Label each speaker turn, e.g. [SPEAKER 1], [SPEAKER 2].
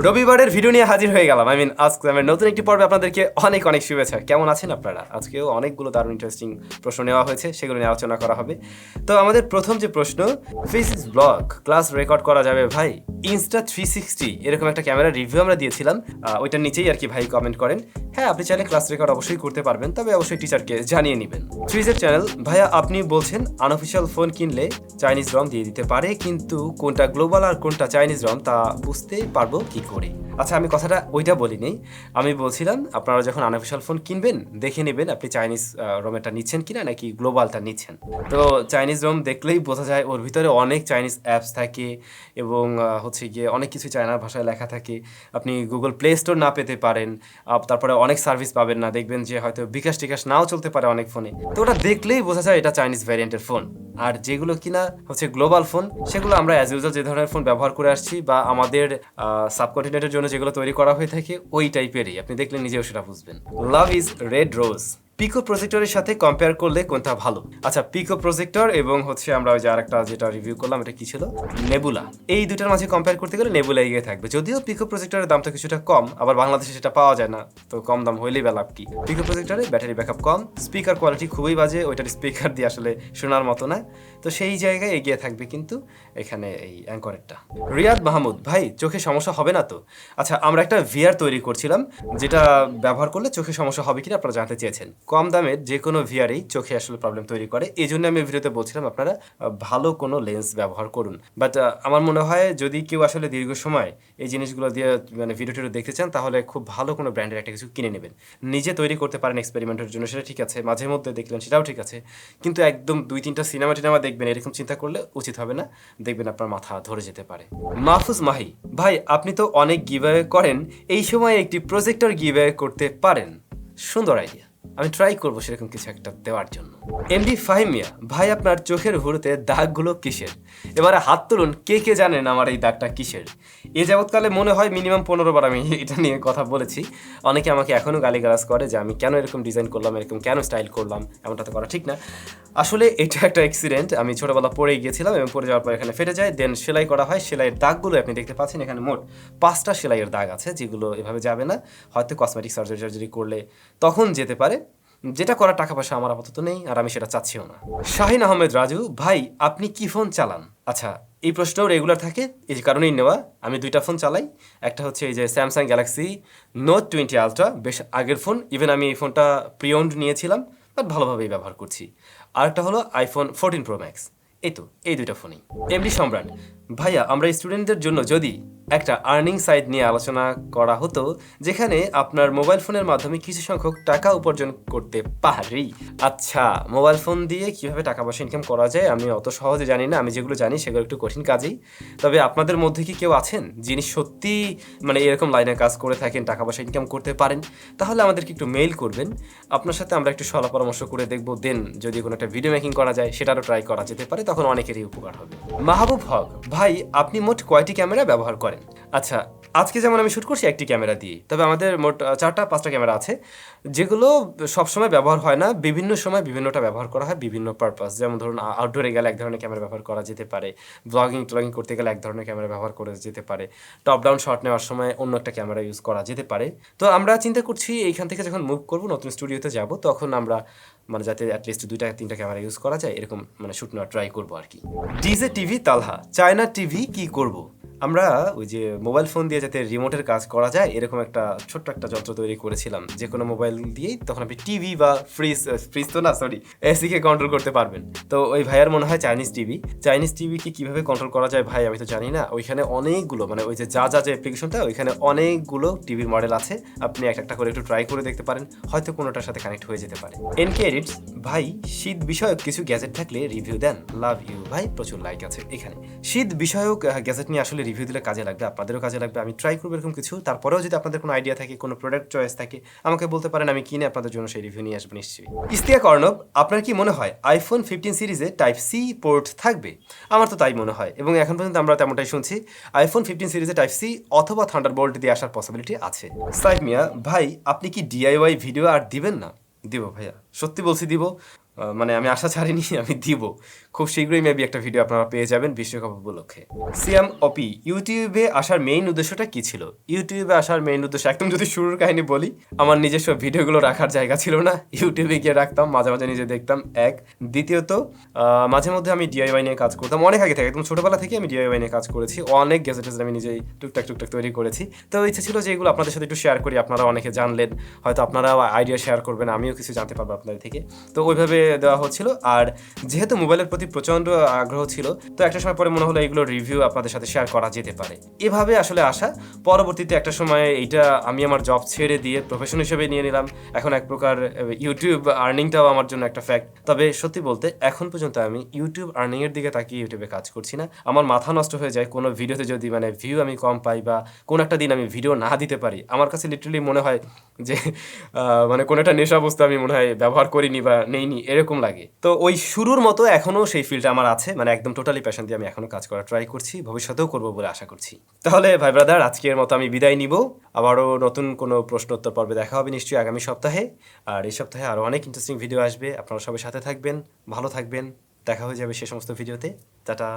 [SPEAKER 1] রবিবারের ভিডিও নিয়ে হাজির হয়ে গেলাম। আজকে আমার নতুন একটি পর্বে আপনাদেরকে অনেক অনেক শুভেচ্ছা। কেমন আছেন আপনারা? আজকেও অনেকগুলো দারুণ ইন্টারেস্টিং প্রশ্ন নেওয়া হয়েছে, সেগুলো নিয়ে আলোচনা করা হবে। তো আমাদের প্রথম যে প্রশ্ন, ফিজিক্স ব্লগ ক্লাস রেকর্ড করা যাবে ভাই? ইনস্টা 360 এরকম একটা ক্যামেরা রিভিউ আমরা দিয়েছিলাম, ওইটার নিচেই আর কি ভাই কমেন্ট করেন। হ্যাঁ, আপনি চাইলে ক্লাস রেকর্ড অবশ্যই করতে পারবেন, তবে অবশ্যই টিচারকে জানিয়ে নেবেন। থ্রিজের চ্যানেল, ভাইয়া আপনি বলছেন আনঅফিসিয়াল ফোন কিনলে চাইনিজ রম দিয়ে দিতে পারে, কিন্তু কোনটা গ্লোবাল আর কোনটা চাইনিজ রম তা বুঝতে পারবো কি করে? আচ্ছা, আমি কথাটা ওইটা বলিনি। আমি বলছিলাম আপনারা যখন আনঅফিসিয়াল ফোন কিনবেন দেখে নেবেন আপনি চাইনিজ রোমটা নিচ্ছেন কিনা নাকি গ্লোবালটা নিচ্ছেন। তো চাইনিজ রোম দেখলেই বোঝা যায় ওর ভিতরে অনেক চাইনিজ অ্যাপস থাকে এবং হচ্ছে গিয়ে অনেক কিছু চায়নার ভাষায় লেখা থাকে। আপনি গুগল প্লে স্টোর না পেতে পারেন, তারপরে অনেক সার্ভিস পাবেন না, দেখবেন যে হয়তো বিকাশ টিকাশ নাও চলতে পারে অনেক ফোনে। তো ওটা দেখলেই বোঝা যায় এটা চাইনিজ ভ্যারিয়েন্টের ফোন। আর যেগুলো কিনা হচ্ছে গ্লোবাল ফোন, সেগুলো আমরা অ্যাজ ইউজুয়াল যে ধরনের ফোন ব্যবহার করে আসছি বা আমাদের সাবকন্টিনেন্টের জন্য যেগুলো তৈরি করা হয়ে থাকে ওই টাইপেরই, আপনি দেখলে নিজেও সেটা বুঝবেন। লাভ ইজ রেড রোজ পিকো প্রজেক্টরের সাথে কম্পেয়ার করলে কোনটা ভালো? আচ্ছা, পিকো প্রজেক্টর এবং হচ্ছে আমরা ওই যে আরেকটা যেটা রিভিউ করলাম এটা কি ছিল, নেবুলা, এই দুটার মাঝে কম্পেয়ার করতে গেলে নেবুলা এগিয়ে থাকবে। যদিও পিকো প্রজেক্টরের দামটা কিছুটা কম, আবার বাংলাদেশে সেটা পাওয়া যায় না, তো কম দাম হইলেই বা লাভ কি। পিকো প্রজেক্টরে ব্যাটারি ব্যাকআপ কম, স্পিকার কোয়ালিটি খুবই বাজে, ওইটার স্পিকার দিয়ে আসলে শোনার মতো না, তো সেই জায়গায় এগিয়ে থাকবে কিন্তু এখানে এই অ্যাঙ্করেরটা। রিয়াদ মাহমুদ, ভাই চোখে সমস্যা হবে না তো? আচ্ছা, আমরা একটা ভিআর তৈরি করছিলাম যেটা ব্যবহার করলে চোখে সমস্যা হবে কিনা আপনারা জানতে চেয়েছেন। কম দামের যে কোনো ভিআরই চোখে আসলে প্রবলেম তৈরি করে, এই জন্য আমি ভিডিওতে বলছিলাম আপনারা ভালো কোনো লেন্স ব্যবহার করুন। বাট আমার মনে হয় যদি কেউ আসলে দীর্ঘ সময় এই জিনিসগুলো দিয়ে মানে ভিডিও টিডিও দেখতে চান, তাহলে খুব ভালো কোনো ব্র্যান্ডের একটা কিছু কিনে নেবেন। নিজে তৈরি করতে পারেন এক্সপেরিমেন্টের জন্য, সেটা ঠিক আছে, মাঝে মধ্যে দেখলেন সেটাও ঠিক আছে, কিন্তু একদম 2-3টা সিনেমা টিনেমা দেখবেন এরকম চিন্তা করলে উচিত হবে না, দেখবেন আপনার মাথা ধরে যেতে পারে। মাহফুজ মাহি, ভাই আপনি তো অনেক গিভঅ্যাওয়ে করেন, এই সময় একটি প্রজেক্টর গিভঅ্যাওয়ে করতে পারেন। সুন্দর আইডিয়া, আমি ট্রাই করবো সেরকম কিছু একটা দেওয়ার জন্য। এমডি ফাহিমিয়া, ভাই আপনার চোখের হুড়োতে দাগগুলো কিসের? এবারে হাত তুলুন কে কে জানেন আমার এই দাগটা কিসের। এ যাবৎকালে মনে হয় মিনিমাম 15 বার আমি এটা নিয়ে কথা বলেছি। অনেকে আমাকে এখনও গালিগালাজ করে যে আমি কেন এরকম ডিজাইন করলাম, এরকম কেন স্টাইল করলাম, এমনটা তো করা ঠিক না। আসলে এটা একটা অ্যাক্সিডেন্ট, আমি ছোটোবেলা পড়ে গিয়েছিলাম এবং পড়ে যাওয়ার পর এখানে ফেটে যায়, দেন সেলাই করা হয়। সেলাইয়ের দাগগুলো আপনি দেখতে পাচ্ছেন, এখানে মোট 5টা সেলাইয়ের দাগ আছে, যেগুলো এভাবে যাবে না, হয়তো কসমেটিক সার্জারি করলে তখন যেতে পারে, যেটা করার টাকা পয়সা আমার আপাতত নেই আর আমি সেটা চাচ্ছিও না। শাহিন আহমেদ রাজু, ভাই আপনি কি ফোন চালান? আচ্ছা, এই প্রশ্নও রেগুলার থাকে, এই কারণেই নেওয়া। আমি 2টা ফোন চালাই, একটা হচ্ছে এই যে স্যামসাং গ্যালাক্সি নোট 20 আলট্রা, বেশ আগের ফোন, ইভেন আমি এই ফোনটা প্রিওন্ড নিয়েছিলাম, বাট ভালোভাবেই ব্যবহার করছি। আরেকটা হলো আইফোন 14 প্রো ম্যাক্স। এই তো এই 2টা ফোনই। এমডি সম্রাট, ভাইয়া আমরা স্টুডেন্টদের জন্য যদি একটা আর্নিং সাইট নিয়ে আলোচনা করা হতো, যেখানে আপনার মোবাইল ফোনের মাধ্যমে কিছু সংখ্যক টাকা উপার্জন করতে পারি। আচ্ছা, মোবাইল ফোন দিয়ে কিভাবে টাকা পয়সা ইনকাম করা যায় আমি অত সহজে জানি না, আমি যেগুলো জানি সেগুলো একটু কঠিন কাজই। তবে আপনাদের মধ্যে কি কেউ আছেন যিনি সত্যি মানে এরকম লাইনে কাজ করে থাকেন, টাকা পয়সা ইনকাম করতে পারেন, তাহলে আমাদেরকে একটু মেইল করবেন, আপনার সাথে আমরা একটু সলা পরামর্শ করে দেখবো। দেন যদি কোনো একটা ভিডিও মেকিং করা যায় সেটারও ট্রাই করা যেতে পারে, তখন অনেকেরই উপকার হবে। মাহবুব হক, ভাই আপনি মোট কয়টি ক্যামেরা ব্যবহার করেন? আচ্ছা, আজকে যেমন আমি শ্যুট করছি একটি ক্যামেরা দিয়ে, তবে আমাদের মোট 4-5টা ক্যামেরা আছে, যেগুলো সবসময় ব্যবহার হয় না, বিভিন্ন সময় বিভিন্নটা ব্যবহার করা হয় বিভিন্ন পারপাস। যেমন ধরুন আউটডোরে গেলে এক ধরনের ক্যামেরা ব্যবহার করা যেতে পারে, ব্লগিং করতে গেলে এক ধরনের ক্যামেরা ব্যবহার করা যেতে পারে, টপ ডাউন শট নেওয়ার সময় অন্য একটা ক্যামেরা ইউজ করা যেতে পারে। তো আমরা চিন্তা করছি এইখান থেকে যখন মুভ করবো, নতুন স্টুডিওতে যাব, তখন আমরা মানে যাতে অ্যাটলিস্ট 2-3টা ক্যামেরা ইউজ করা যায় এরকম মানে শ্যুট নেওয়া ট্রাই করবো আর কি। ডিজে টিভি তালহা, চায়না টিভি কি করব? আমরা ওই যে মোবাইল ফোন দিয়ে যাতে রিমোটের কাজ করা যায় এরকম একটা ছোট্ট একটা যন্ত্র তৈরি করেছিলাম, যে কোনো মোবাইল দিয়েই তখন আপনি টিভি বা ফ্রিজ তো না সরি এসিকে কন্ট্রোল করতে পারবেন। তো ওই ভাইয়ার মনে হয় চাইনিজ টিভিকে কীভাবে কন্ট্রোল করা যায় ভাই আমি তো জানি না। ওইখানে অনেকগুলো মানে ওই যে যে অ্যাপ্লিকেশনটা, ওইখানে অনেকগুলো টিভির মডেল আছে, আপনি একটা করে একটু ট্রাই করে দেখতে পারেন, হয়তো কোনোটার সাথে কানেক্ট হয়ে যেতে পারে। এনকে এডিটস, ভাই শীত বিষয়ক কিছু গ্যাজেট থাকলে রিভিউ দেন, লাভ ইউ। ভাই প্রচুর লাইক আছে এখানে। শীত বিষয়ক গ্যাজেট নিয়ে আসলে রিভিউ দিলে কাজে লাগবে, আপনাদেরও কাজে লাগবে, আমি ট্রাই করবো এরকম কিছু। তারপরেও যদি আপনাদের কোনো আইডিয়া থাকে, কোনো প্রোডাক্ট চয়েস থাকে, আমাকে বলতে পারেন, আমি কিনে আপনাদের জন্য সেই রিভিউ নিয়ে আসবো নিশ্চয়ই। ইস্তিয়াক অর্ণব, আপনার কি মনে হয় আইফোন 15 সিরিজে টাইপ সি পোর্ট থাকবে? আমার তো তাই মনে হয়, এবং এখন পর্যন্ত আমরা তেমনটাই শুনছি। আইফোন 15 সিরিজে টাইপ সি অথবা থান্ডারবোল্ট দিয়ে আসার পসিবিলিটি আছে। সাইফ মিয়া, ভাই আপনি কি ডিআইওয়াই ভিডিও আর দিবেন না? দিব ভাইয়া, সত্যি বলছি দিব, মানে আমি আশা ছাড়িনি, আমি দিব, খুব শীঘ্রই মেবি একটা ভিডিও আপনারা পেয়ে যাবেন বিশ্বকাপ উপলক্ষে। সিয়াম অপি, ইউটিউবে আসার মেইন উদ্দেশ্যটা কি ছিল? ইউটিউবে আসার মেইন উদ্দেশ্য একদম যদি শুরুর কাহিনী বলি, আমার নিজস্ব ভিডিওগুলো রাখার জায়গা ছিল না, ইউটিউবে গিয়ে রাখতাম, মাঝে মাঝে নিজে দেখতাম এক। দ্বিতীয়ত মাঝে মধ্যে আমি ডিআইওয়াই নিয়ে কাজ করতাম, অনেক আগে থেকে, একদম ছোটোবেলা থেকে আমি ডিআইওয়াই নিয়ে কাজ করেছি, অনেক গ্যাজেটেস আমি নিজেই টুকটাক তৈরি করেছি। তো ইচ্ছে ছিল যে এগুলো আপনাদের সাথে একটু শেয়ার করি, আপনারা অনেকে জানলেন, হয়তো আপনারাও আইডিয়া শেয়ার করবেন, আমিও কিছু জানতে পারবো আপনাদের থেকে। তো ওইভাবে দেওয়া হচ্ছিল। আর যেহেতু মোবাইলের প্রতি প্রচণ্ড আগ্রহ ছিল, তো একটা সময় পরে মনে হলো এগুলো রিভিউ আপনাদের সাথে শেয়ার করা যেতে পারে। এভাবে আসলে আসা। পরবর্তীতে একটা সময় এইটা আমি আমার জব ছেড়ে দিয়ে প্রফেশন হিসেবে নিয়ে নিলাম। এখন এক প্রকার ইউটিউব আর্নিংটাও আমার জন্য একটা ফ্যাক্ট। তবে সত্যি বলতে এখন পর্যন্ত আমি ইউটিউব আর্নিংয়ের দিকে তাকিয়ে ইউটিউবে কাজ করছি না। আমার মাথা নষ্ট হয়ে যায় কোনো ভিডিওতে যদি মানে ভিউ আমি কম পাই বা কোনো একটা দিন আমি ভিডিও না দিতে পারি। আমার কাছে লিটারালি মনে হয় যে মানে কোনো একটা নেশা বস্তু আমি মনে হয় ব্যবহার করিনি বা নেইনি, এরকম লাগে। তো ওই শুরুর মতো এখনও সেই ফিল্ডটা আমার আছে, মানে একদম টোটালি প্যাশন দিয়ে আমি এখনও কাজ করা ট্রাই করছি, ভবিষ্যতেও করবো বলে আশা করছি। তাহলে ভাই ব্রাদার, আজকের মতো আমি বিদায় নিব। আবারও নতুন কোনো প্রশ্ন উত্তর পর্বে দেখা হবে নিশ্চয়ই আগামী সপ্তাহে। আর এই সপ্তাহে আরও অনেক ইন্টারেস্টিং ভিডিও আসবে, আপনারা সবাই সাথে থাকবেন, ভালো থাকবেন, দেখা হয়ে যাবে সে সমস্ত ভিডিওতে। টাটা।